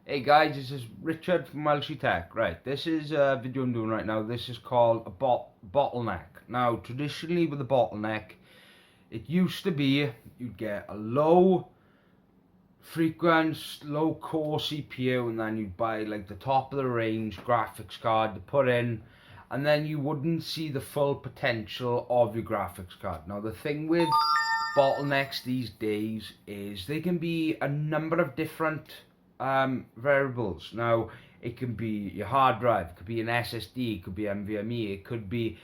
Hey guys, this is Richard from Welshie Tech. Right, this is a video I'm doing right now. This is called a bottleneck. Now, traditionally with a bottleneck, it used to be you'd get a low frequency, low core CPU, and then you'd buy like the top of the range graphics card to put in, and then you wouldn't see the full potential of your graphics card. Now, the thing with bottlenecks these days is they can be a number of different variables. Now, it can be your hard drive, it could be an SSD, it could be NVMe, it could be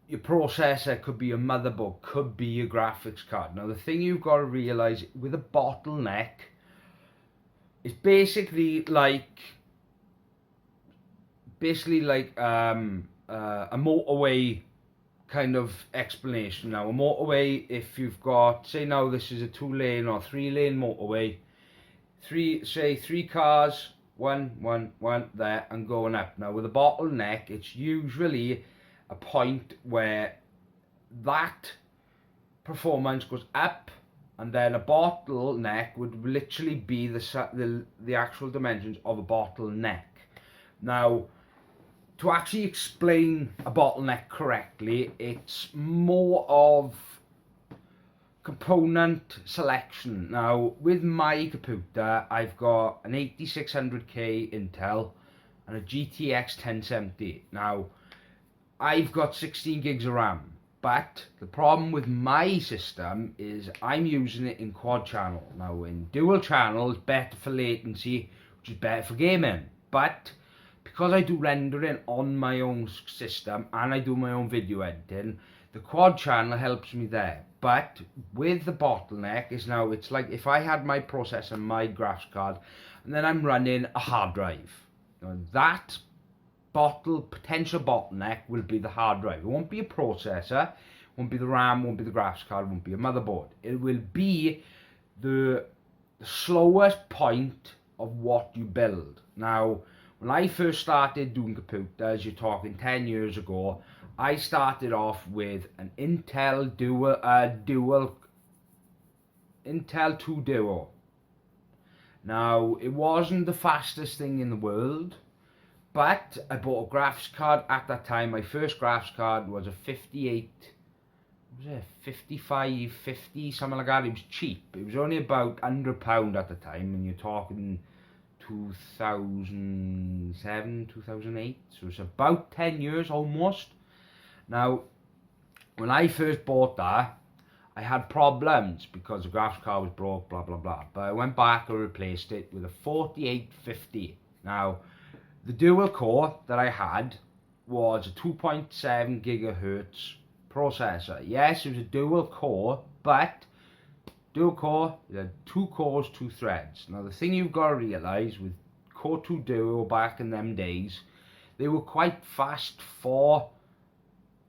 your processor, it could be your motherboard, could be your graphics card. Now, the thing you've got to realize with a bottleneck is basically like a motorway kind of explanation. Now, a motorway, if you've got, say now this is a 2-lane or 3-lane motorway, three cars, one there and going up. Now with a bottleneck, it's usually a point where that performance goes up, and then a bottleneck would literally be the actual dimensions of a bottleneck. Now, to actually explain a bottleneck correctly, it's more of component selection. Now, with my computer, I've got an 8600K Intel and a GTX 1070. Now, I've got 16 gigs of RAM, but the problem with my system is I'm using it in quad channel. Now, in dual channel, it's better for latency, which is better for gaming, but because I do rendering on my own system and I do my own video editing, the quad channel helps me there. But with the bottleneck is now, it's like if I had my processor, my graphics card, and then I'm running a hard drive. Now, that potential bottleneck will be the hard drive. It won't be a processor, it won't be the RAM, won't be the graphics card, it won't be a motherboard. It will be the slowest point of what you build. Now, when I first started doing computers, you're talking 10 years ago, I started off with an Intel Intel 2 Duo. Now, it wasn't the fastest thing in the world, but I bought a graphics card at that time. My first graphics card was a 5550, something like that. It was cheap. It was only about £100 at the time, and you're talking 2007, 2008, so it's about 10 years almost. Now, when I first bought that, I had problems because the graphics card was broke, blah blah blah, but I went back and replaced it with a 4850. Now, the dual core that I had was a 2.7 gigahertz processor. Yes, it was a dual core, but dual core, you had 2 cores, 2 threads. Now, the thing you've got to realize with Core 2 Duo back in them days, they were quite fast for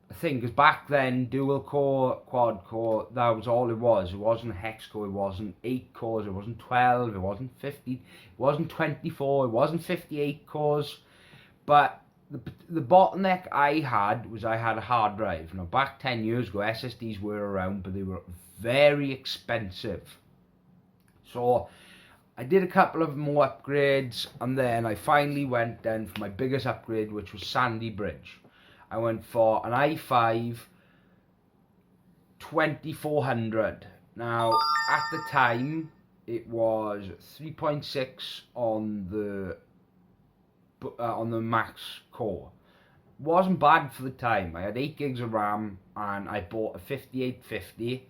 a thing, because back then, dual core, quad core, that was all it was. It wasn't a hex core, it wasn't 8 cores, it wasn't 12, it wasn't 50, it wasn't 24, it wasn't 58 cores. But the bottleneck I had was I had a hard drive. Now, back 10 years ago, SSDs were around, but they were very expensive. So I did a couple of more upgrades, and then I finally went then for my biggest upgrade, which was Sandy Bridge. I went for an i5 2400. Now, at the time, it was 3.6 on the max core. Wasn't bad for the time. I had 8 gigs of RAM, and I bought a 5850,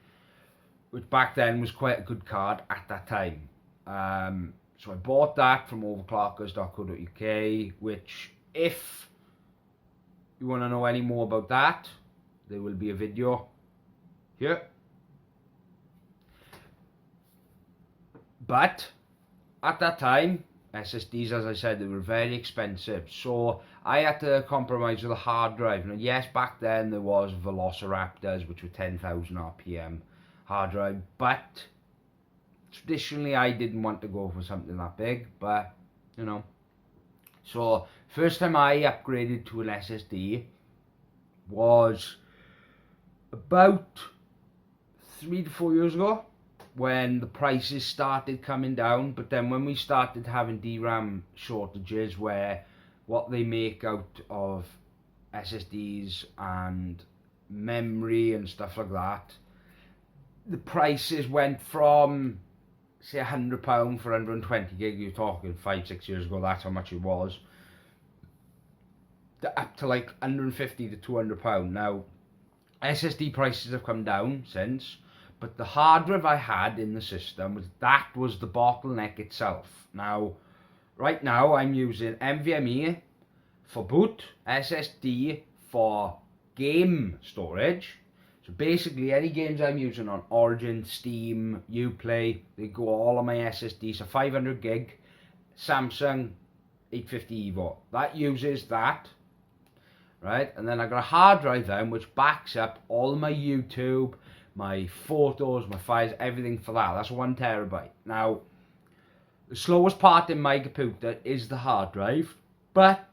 which back then was quite a good card at that time. So I bought that from overclockers.co.uk, which, if you want to know any more about that, there will be a video here. But at that time, SSDs, as I said, they were very expensive, so I had to compromise with a hard drive. Now, yes, back then there was Velociraptors, which were 10,000 RPM hard drive, but traditionally I didn't want to go for something that big, but you know. So first time I upgraded to an SSD was about 3 to 4 years ago. when the prices started coming down, but then when we started having DRAM shortages, where what they make out of SSDs and memory and stuff like that, the prices went from, say, £100 for 120 gig, you're talking 5-6 years ago, that's how much it was, up to like £150 to £200. Now, SSD prices have come down since, but the hard drive I had in the system was the bottleneck itself. Now, right now I'm using NVMe for boot, SSD for game storage. So basically any games I'm using on Origin, Steam, Uplay, they go all on my SSD. So 500 gig Samsung 850 Evo, that uses that, right? And then I got a hard drive then which backs up all my YouTube, my photos, my files, everything for that. That's 1 terabyte. Now, the slowest part in my computer is the hard drive, but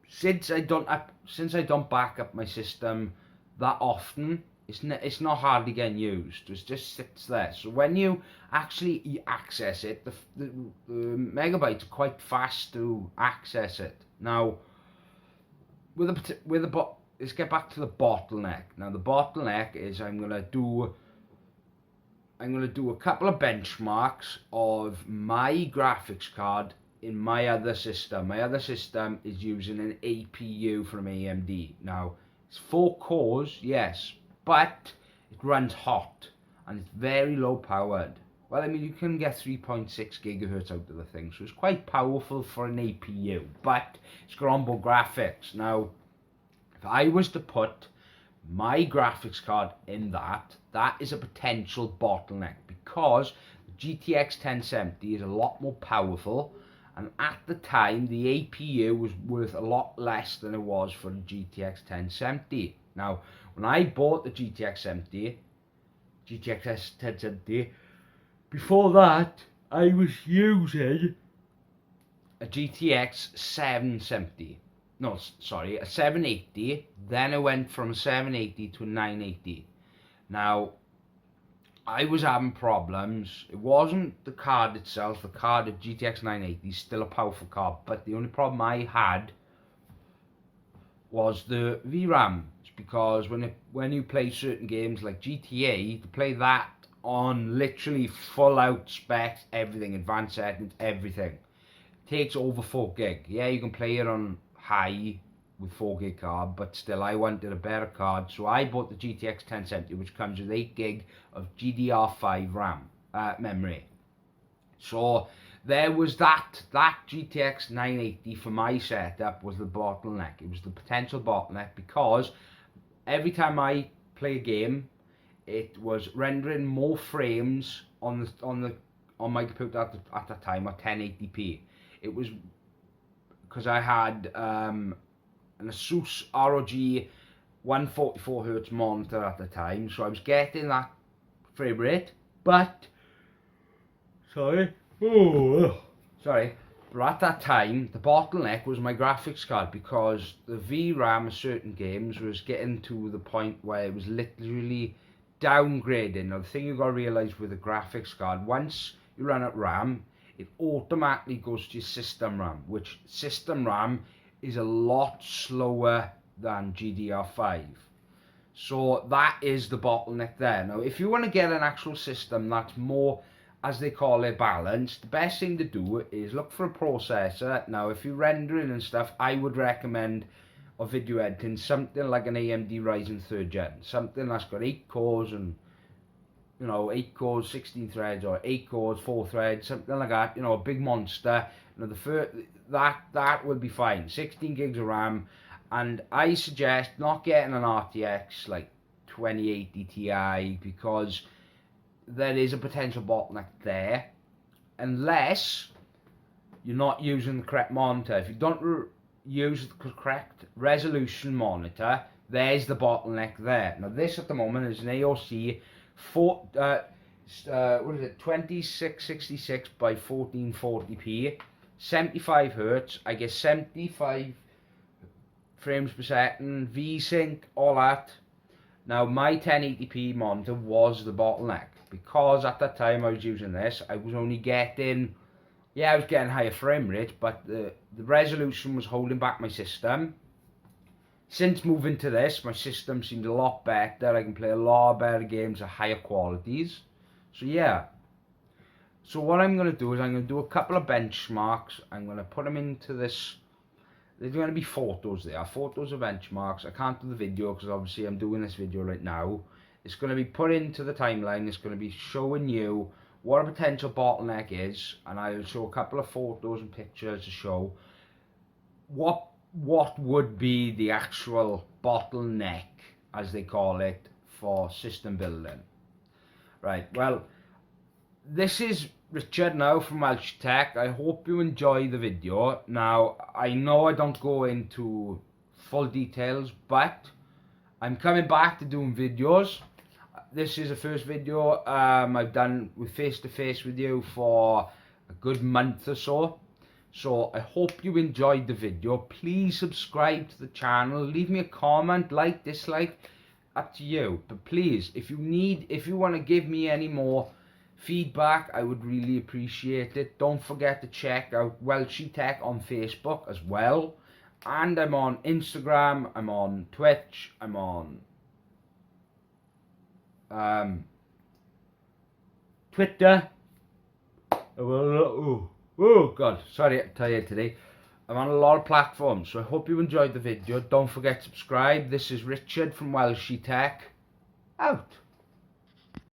since I don't back up my system that often, it's not hardly getting used. It just sits there. So when you actually access it, the megabytes are quite fast to access it. Now, let's get back to the bottleneck. Now the bottleneck is I'm gonna do a couple of benchmarks of my graphics card in my other system. My other system is using an APU from AMD. Now, it's 4 cores, yes, but it runs hot and it's very low powered. Well, I mean, you can get 3.6 gigahertz out of the thing, so it's quite powerful for an APU, but it's got onboard graphics. Now, if I was to put my graphics card in that is a potential bottleneck, because the GTX 1070 is a lot more powerful, and at the time the APU was worth a lot less than it was for the GTX 1070. Now, when I bought the GTX 1070, before that I was using a GTX 770. No, sorry, a 780. Then I went from a 780 to a 980. Now, I was having problems. It wasn't the card itself. The card at GTX 980 is still a powerful card, but the only problem I had was the VRAM. It's because when you play certain games like GTA, to play that on literally full out specs, everything, advanced settings, everything, it takes over 4 gig. Yeah, you can play it on high with 4 gig card, but still I wanted a better card, so I bought the GTX 1070, which comes with 8 gig of GDR5 RAM memory. So there was that GTX 980 for my setup was the bottleneck. It was the potential bottleneck, because every time I play a game, it was rendering more frames on my computer at the time at 1080p. It was because I had an Asus ROG 144Hz monitor at the time, so I was getting that frame rate, but but at that time the bottleneck was my graphics card, because the VRAM of certain games was getting to the point where it was literally downgrading. Now, the thing you've got to realise with a graphics card, once you run out RAM, it automatically goes to your system RAM, which system RAM is a lot slower than GDR5. So that is the bottleneck there. Now, if you want to get an actual system that's more, as they call it, balanced, the best thing to do is look for a processor. Now, if you're rendering and stuff, I would recommend, or video editing, something like an AMD Ryzen 3rd Gen, something that's got 8 cores and 8 cores, 16 threads, or 8 cores, 4 threads, something like that, a big monster. That would be fine. 16 gigs of RAM, and I suggest not getting an RTX like 2080 Ti, because there is a potential bottleneck there, unless you're not using the correct monitor. If you don't use the correct resolution monitor, there's the bottleneck there. Now, this at the moment is an AOC 2666 by 1440p, 75 Hz. I get 75 frames per second, V-Sync, all that. Now, my 1080p monitor was the bottleneck. because at that time I was using this, I was only getting, yeah, I was getting higher frame rate, but the resolution was holding back my system. Since moving to this, my system seemed a lot better. I can play a lot better games at higher qualities. So yeah. So what I'm going to do is I'm going to do a couple of benchmarks. I'm going to put them into this. There's going to be photos there. Photos of benchmarks. I can't do the video because obviously I'm doing this video right now. It's going to be put into the timeline. It's going to be showing you what a potential bottleneck is. And I'll show a couple of photos and pictures to show what would be the actual bottleneck, as they call it, for system building. Right, well, this is Richard now from Welsh Tech. I hope you enjoy the video. Now, I know I don't go into full details, but I'm coming back to doing videos. This is the first video I've done with face-to-face with you for a good month or so. So I hope you enjoyed the video. Please subscribe to the channel. Leave me a comment, like, dislike, up to you. But please, if you want to give me any more feedback, I would really appreciate it. Don't forget to check out Welsh Tech on Facebook as well. And I'm on Instagram, I'm on Twitch, I'm on Twitter. Oh God, sorry I'm tired today. I'm on a lot of platforms, so I hope you enjoyed the video. Don't forget to subscribe. This is Richard from Welsh Tech. Out.